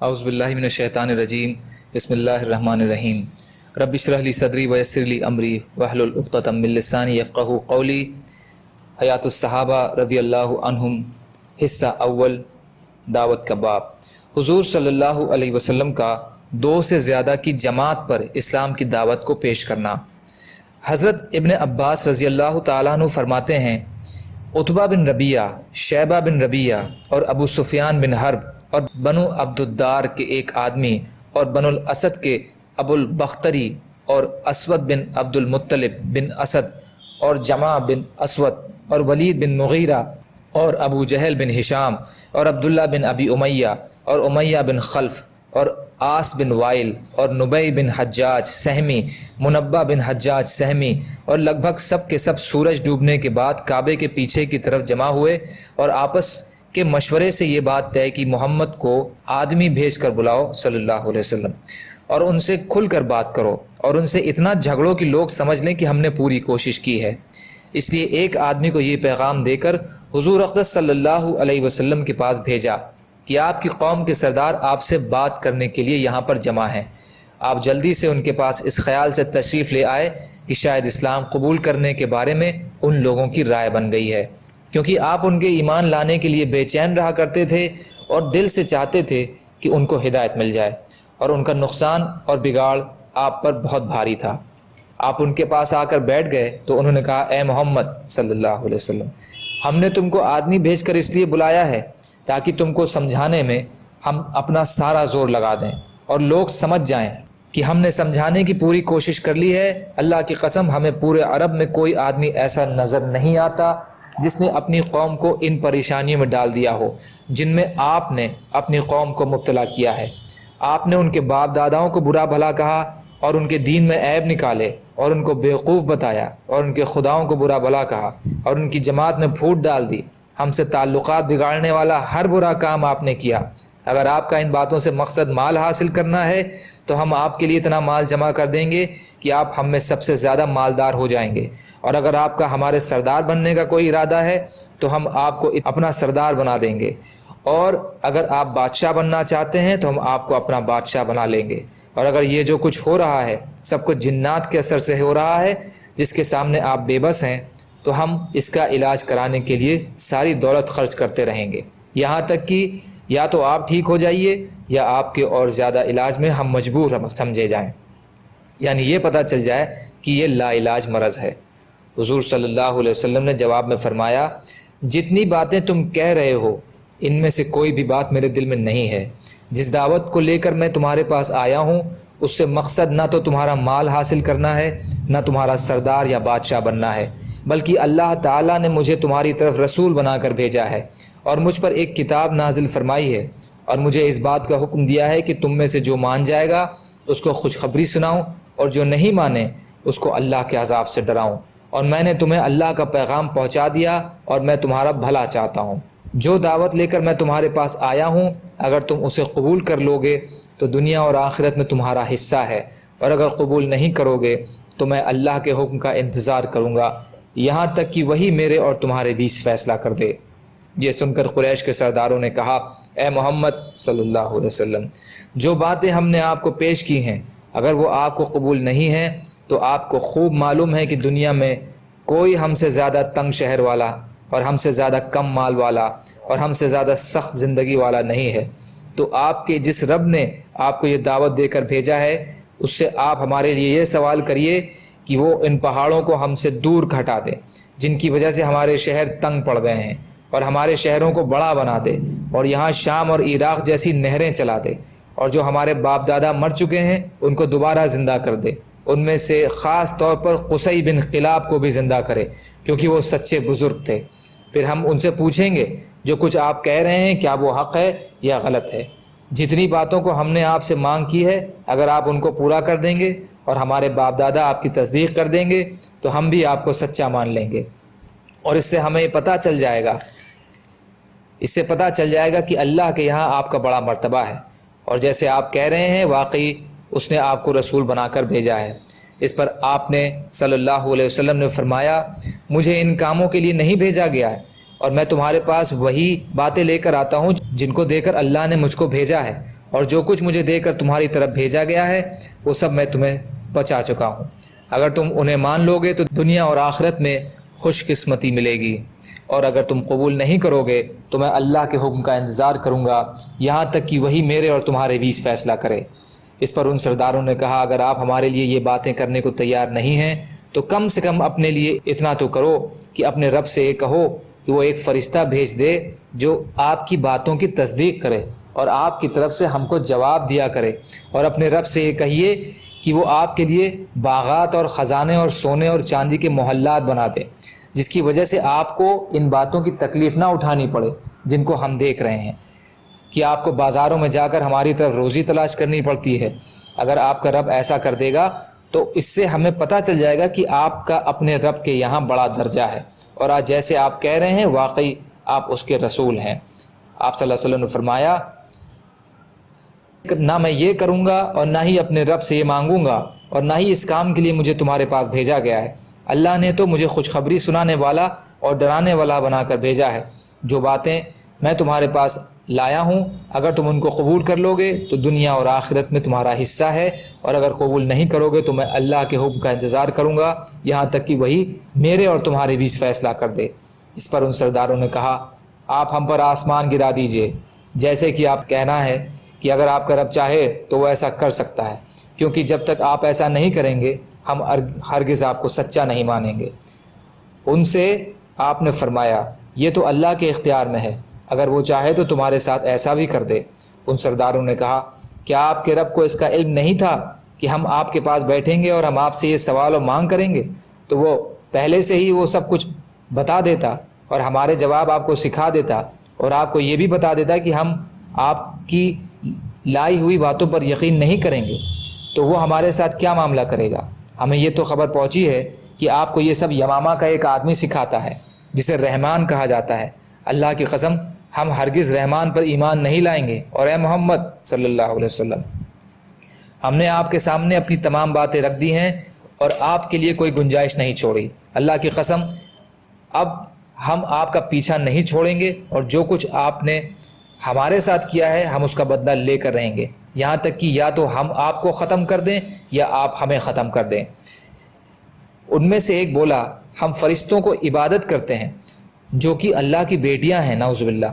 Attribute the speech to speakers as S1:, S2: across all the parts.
S1: اعوذ باللہ من الشیطان الرجیم بسم اللہ الرحمن الرحیم رب اشرح لی صدری ویسر لی امری واحلل عقدۃ من لسانی یفقہوا قولی۔ حیات الصحابہ رضی اللہ عنہم، حصہ اول، دعوت کا باب۔ حضور صلی اللہ علیہ وسلم کا 2 سے زیادہ کی جماعت پر اسلام کی دعوت کو پیش کرنا۔ حضرت ابن عباس رضی اللہ تعالیٰ عنہ فرماتے ہیں، عتبہ بن ربیعہ، شیبہ بن ربیعہ اور ابو سفیان بن حرب اور بنو عبد الدار کے ایک آدمی اور بنو الاسد کے ابو البختری اور اسود بن عبد المطلب بن اسد اور جمع بن اسود اور ولید بن مغیرہ اور ابو جہل بن ہشام اور عبداللہ بن ابی امیہ اور امیہ بن خلف اور آس بن وائل اور نبی بن حجاج سہمی، منبہ بن حجاج سہمی اور لگ بھگ سب کے سب سورج ڈوبنے کے بعد کعبے کے پیچھے کی طرف جمع ہوئے اور آپس کے مشورے سے یہ بات طے کہ محمد کو آدمی بھیج کر بلاؤ صلی اللہ علیہ وسلم اور ان سے کھل کر بات کرو اور ان سے اتنا جھگڑو کہ لوگ سمجھ لیں کہ ہم نے پوری کوشش کی ہے۔ اس لیے ایک آدمی کو یہ پیغام دے کر حضور اقدس صلی اللہ علیہ وسلم کے پاس بھیجا کہ آپ کی قوم کے سردار آپ سے بات کرنے کے لیے یہاں پر جمع ہیں۔ آپ جلدی سے ان کے پاس اس خیال سے تشریف لے آئے کہ شاید اسلام قبول کرنے کے بارے میں ان لوگوں کی رائے بن گئی ہے، کیونکہ آپ ان کے ایمان لانے کے لیے بے چین رہا کرتے تھے اور دل سے چاہتے تھے کہ ان کو ہدایت مل جائے، اور ان کا نقصان اور بگاڑ آپ پر بہت بھاری تھا۔ آپ ان کے پاس آ کر بیٹھ گئے تو انہوں نے کہا، اے محمد صلی اللہ علیہ وسلم، ہم نے تم کو آدمی بھیج کر اس لیے بلایا ہے تاکہ تم کو سمجھانے میں ہم اپنا سارا زور لگا دیں اور لوگ سمجھ جائیں کہ ہم نے سمجھانے کی پوری کوشش کر لی ہے۔ اللہ کی قسم، ہمیں پورے عرب میں کوئی آدمی ایسا نظر نہیں آتا جس نے اپنی قوم کو ان پریشانیوں میں ڈال دیا ہو جن میں آپ نے اپنی قوم کو مبتلا کیا ہے۔ آپ نے ان کے باپ داداؤں کو برا بھلا کہا اور ان کے دین میں عیب نکالے اور ان کو بیوقوف بتایا اور ان کے خداؤں کو برا بھلا کہا اور ان کی جماعت میں پھوٹ ڈال دی۔ ہم سے تعلقات بگاڑنے والا ہر برا کام آپ نے کیا۔ اگر آپ کا ان باتوں سے مقصد مال حاصل کرنا ہے تو ہم آپ کے لیے اتنا مال جمع کر دیں گے کہ آپ ہم میں سب سے زیادہ مالدار ہو جائیں گے، اور اگر آپ کا ہمارے سردار بننے کا کوئی ارادہ ہے تو ہم آپ کو اپنا سردار بنا دیں گے، اور اگر آپ بادشاہ بننا چاہتے ہیں تو ہم آپ کو اپنا بادشاہ بنا لیں گے، اور اگر یہ جو کچھ ہو رہا ہے سب کچھ جنات کے اثر سے ہو رہا ہے جس کے سامنے آپ بے بس ہیں، تو ہم اس کا علاج کرانے کے لیے ساری دولت خرچ کرتے رہیں گے، یہاں تک کہ یا تو آپ ٹھیک ہو جائیے یا آپ کے اور زیادہ علاج میں ہم مجبور سمجھے جائیں، یعنی یہ پتہ چل جائے کہ یہ لا علاج مرض ہے۔ حضور صلی اللہ علیہ وسلم نے جواب میں فرمایا، جتنی باتیں تم کہہ رہے ہو ان میں سے کوئی بھی بات میرے دل میں نہیں ہے۔ جس دعوت کو لے کر میں تمہارے پاس آیا ہوں اس سے مقصد نہ تو تمہارا مال حاصل کرنا ہے نہ تمہارا سردار یا بادشاہ بننا ہے، بلکہ اللہ تعالیٰ نے مجھے تمہاری طرف رسول بنا کر بھیجا ہے اور مجھ پر ایک کتاب نازل فرمائی ہے، اور مجھے اس بات کا حکم دیا ہے کہ تم میں سے جو مان جائے گا اس کو خوشخبری سناؤں، اور جو نہیں مانے اس کو اللہ کے عذاب سے ڈراؤں، اور میں نے تمہیں اللہ کا پیغام پہنچا دیا اور میں تمہارا بھلا چاہتا ہوں۔ جو دعوت لے کر میں تمہارے پاس آیا ہوں اگر تم اسے قبول کر لو گے تو دنیا اور آخرت میں تمہارا حصہ ہے، اور اگر قبول نہیں کرو گے تو میں اللہ کے حکم کا انتظار کروں گا یہاں تک کہ وہی میرے اور تمہارے بیچ فیصلہ کر دے۔ یہ سن کر قریش کے سرداروں نے کہا، اے محمد صلی اللہ علیہ وسلم، جو باتیں ہم نے آپ کو پیش کی ہیں اگر وہ آپ کو قبول نہیں ہیں تو آپ کو خوب معلوم ہے کہ دنیا میں کوئی ہم سے زیادہ تنگ شہر والا اور ہم سے زیادہ کم مال والا اور ہم سے زیادہ سخت زندگی والا نہیں ہے، تو آپ کے جس رب نے آپ کو یہ دعوت دے کر بھیجا ہے اس سے آپ ہمارے لیے یہ سوال کریے کہ وہ ان پہاڑوں کو ہم سے دور ہٹا دے جن کی وجہ سے ہمارے شہر تنگ پڑ گئے ہیں، اور ہمارے شہروں کو بڑا بنا دے، اور یہاں شام اور عراق جیسی نہریں چلا دے، اور جو ہمارے باپ دادا مر چکے ہیں ان کو دوبارہ زندہ کر دے، ان میں سے خاص طور پر قصی بن قلاب کو بھی زندہ کرے کیونکہ وہ سچے بزرگ تھے۔ پھر ہم ان سے پوچھیں گے جو کچھ آپ کہہ رہے ہیں کیا وہ حق ہے یا غلط ہے۔ جتنی باتوں کو ہم نے آپ سے مانگ کی ہے اگر آپ ان کو پورا کر دیں گے اور ہمارے باپ دادا آپ کی تصدیق کر دیں گے تو ہم بھی آپ کو سچا مان لیں گے، اور اس سے ہمیں پتہ چل جائے گا کہ اللہ کے یہاں آپ کا بڑا مرتبہ ہے، اور جیسے آپ کہہ رہے ہیں واقعی اس نے آپ کو رسول بنا کر بھیجا ہے۔ اس پر آپ نے صلی اللہ علیہ وسلم نے فرمایا، مجھے ان کاموں کے لیے نہیں بھیجا گیا ہے، اور میں تمہارے پاس وہی باتیں لے کر آتا ہوں جن کو دے کر اللہ نے مجھ کو بھیجا ہے، اور جو کچھ مجھے دے کر تمہاری طرف بھیجا گیا ہے وہ سب میں تمہیں پہنچا چکا ہوں۔ اگر تم انہیں مان لو گے تو دنیا اور آخرت میں خوش قسمتی ملے گی، اور اگر تم قبول نہیں کرو گے تو میں اللہ کے حکم کا انتظار کروں گا یہاں تک کہ وہی میرے اور تمہارے بیچ فیصلہ کرے۔ اس پر ان سرداروں نے کہا اگر آپ ہمارے لیے یہ باتیں کرنے کو تیار نہیں ہیں تو کم سے کم اپنے لیے اتنا تو کرو کہ اپنے رب سے یہ کہو کہ وہ ایک فرشتہ بھیج دے جو آپ کی باتوں کی تصدیق کرے اور آپ کی طرف سے ہم کو جواب دیا کرے، اور اپنے رب سے یہ کہیے کہ وہ آپ کے لیے باغات اور خزانے اور سونے اور چاندی کے محلات بنا دے، جس کی وجہ سے آپ کو ان باتوں کی تکلیف نہ اٹھانی پڑے جن کو ہم دیکھ رہے ہیں کہ آپ کو بازاروں میں جا کر ہماری طرف روزی تلاش کرنی پڑتی ہے۔ اگر آپ کا رب ایسا کر دے گا تو اس سے ہمیں پتہ چل جائے گا کہ آپ کا اپنے رب کے یہاں بڑا درجہ ہے، اور آج جیسے آپ کہہ رہے ہیں واقعی آپ اس کے رسول ہیں۔ آپ صلی اللہ علیہ وسلم نے فرمایا نہ میں یہ کروں گا اور نہ ہی اپنے رب سے یہ مانگوں گا، اور نہ ہی اس کام کے لیے مجھے تمہارے پاس بھیجا گیا ہے۔ اللہ نے تو مجھے خوشخبری سنانے والا اور ڈرانے والا بنا کر بھیجا ہے۔ جو باتیں میں تمہارے پاس لایا ہوں اگر تم ان کو قبول کر لو گے تو دنیا اور آخرت میں تمہارا حصہ ہے، اور اگر قبول نہیں کرو گے تو میں اللہ کے حکم کا انتظار کروں گا یہاں تک کہ وہی میرے اور تمہارے بیچ فیصلہ کر دے۔ اس پر ان سرداروں نے کہا آپ ہم پر آسمان گرا دیجئے، جیسے کہ آپ کہنا ہے کہ اگر آپ کا رب چاہے تو وہ ایسا کر سکتا ہے، کیونکہ جب تک آپ ایسا نہیں کریں گے ہم ہرگز آپ کو سچا نہیں مانیں گے۔ ان سے آپ نے فرمایا یہ تو اللہ کے اختیار میں ہے، اگر وہ چاہے تو تمہارے ساتھ ایسا بھی کر دے۔ ان سرداروں نے کہا کیا آپ کے رب کو اس کا علم نہیں تھا کہ ہم آپ کے پاس بیٹھیں گے اور ہم آپ سے یہ سوال و مانگ کریں گے؟ تو وہ پہلے سے ہی وہ سب کچھ بتا دیتا اور ہمارے جواب آپ کو سکھا دیتا، اور آپ کو یہ بھی بتا دیتا کہ ہم آپ کی لائی ہوئی باتوں پر یقین نہیں کریں گے تو وہ ہمارے ساتھ کیا معاملہ کرے گا۔ ہمیں یہ تو خبر پہنچی ہے کہ آپ کو یہ سب یمامہ کا ایک آدمی سکھاتا ہے جسے رحمان کہا جاتا ہے۔ اللہ کی قسم ہم ہرگز رحمان پر ایمان نہیں لائیں گے، اور اے محمد صلی اللہ علیہ وسلم ہم نے آپ کے سامنے اپنی تمام باتیں رکھ دی ہیں اور آپ کے لیے کوئی گنجائش نہیں چھوڑی۔ اللہ کی قسم اب ہم آپ کا پیچھا نہیں چھوڑیں گے، اور جو کچھ آپ نے ہمارے ساتھ کیا ہے ہم اس کا بدلہ لے کر رہیں گے، یہاں تک کہ یا تو ہم آپ کو ختم کر دیں یا آپ ہمیں ختم کر دیں۔ ان میں سے ایک بولا ہم فرشتوں کو عبادت کرتے ہیں جو کہ اللہ کی بیٹیاں ہیں نعوذ باللہ،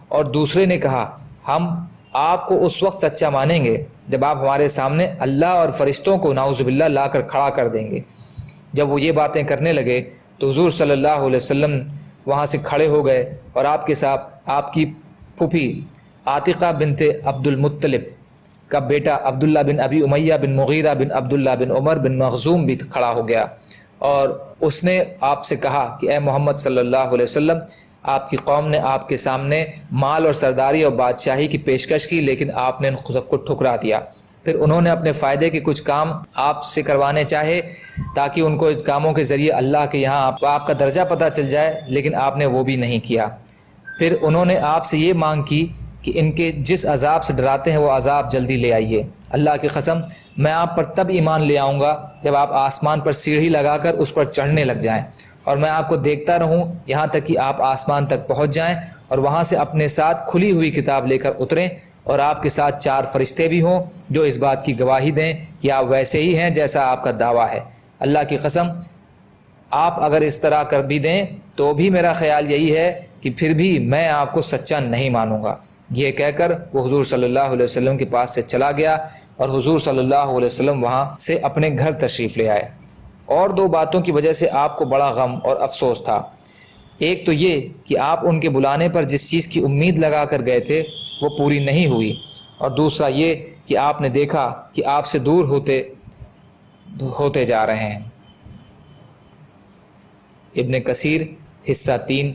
S1: اور دوسرے نے کہا ہم آپ کو اس وقت سچا مانیں گے جب آپ ہمارے سامنے اللہ اور فرشتوں کو نعوذ باللہ لا کر کھڑا کر دیں گے۔ جب وہ یہ باتیں کرنے لگے تو حضور صلی اللہ علیہ وسلم وہاں سے کھڑے ہو گئے، اور آپ کے ساتھ آپ کی پھوپھی عاتقہ بنت عبد المطلب کا بیٹا عبداللہ بن ابی امیہ بن مغیرہ بن عبداللہ بن عمر بن مخزوم بھی کھڑا ہو گیا، اور اس نے آپ سے کہا کہ اے محمد صلی اللہ علیہ وسلم آپ کی قوم نے آپ کے سامنے مال اور سرداری اور بادشاہی کی پیشکش کی، لیکن آپ نے ان سب کو ٹھکرا دیا۔ پھر انہوں نے اپنے فائدے کے کچھ کام آپ سے کروانے چاہے تاکہ ان کو اس کاموں کے ذریعے اللہ کے یہاں آپ کا درجہ پتہ چل جائے، لیکن آپ نے وہ بھی نہیں کیا۔ پھر انہوں نے آپ سے یہ مانگ کی کہ ان کے جس عذاب سے ڈراتے ہیں وہ عذاب جلدی لے آئیے۔ اللہ کی قسم میں آپ پر تب ایمان لے آؤں گا جب آپ آسمان پر سیڑھی لگا کر اس پر چڑھنے لگ جائیں، اور میں آپ کو دیکھتا رہوں یہاں تک کہ آپ آسمان تک پہنچ جائیں اور وہاں سے اپنے ساتھ کھلی ہوئی کتاب لے کر اتریں، اور آپ کے ساتھ 4 فرشتے بھی ہوں جو اس بات کی گواہی دیں کہ آپ ویسے ہی ہیں جیسا آپ کا دعویٰ ہے۔ اللہ کی قسم آپ اگر اس طرح کر بھی دیں تو بھی میرا خیال یہی ہے کہ پھر بھی میں آپ کو سچا نہیں مانوں گا۔ یہ کہہ کر وہ حضور صلی اللہ علیہ وسلم کے پاس سے چلا گیا، اور حضور صلی اللہ علیہ وسلم وہاں سے اپنے گھر تشریف لے آئے۔ اور 2 باتوں کی وجہ سے آپ کو بڑا غم اور افسوس تھا۔ ایک تو یہ کہ آپ ان کے بلانے پر جس چیز کی امید لگا کر گئے تھے وہ پوری نہیں ہوئی، اور دوسرا یہ کہ آپ نے دیکھا کہ آپ سے دور ہوتے جا رہے ہیں۔ ابن کثیر حصہ 3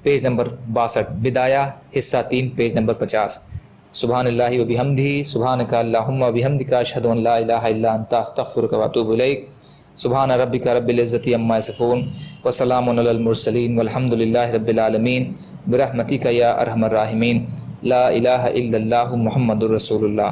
S1: پیج نمبر 62، بدایہ حصہ 3 پیج نمبر 50۔ سبحان اللہ و بحمدہ، سبحانک اللہم و بحمدک، اشہد ان لا الہ الا انت، استغفرک و اتوب الیک۔ سبحان ربک رب العزۃ عما یصفون وسلام علی المرسلین والحمد للہ رب العالمین، برحمتک یا ارحم الراحمین، لا الہ الا اللہ محمد الرسول اللہ۔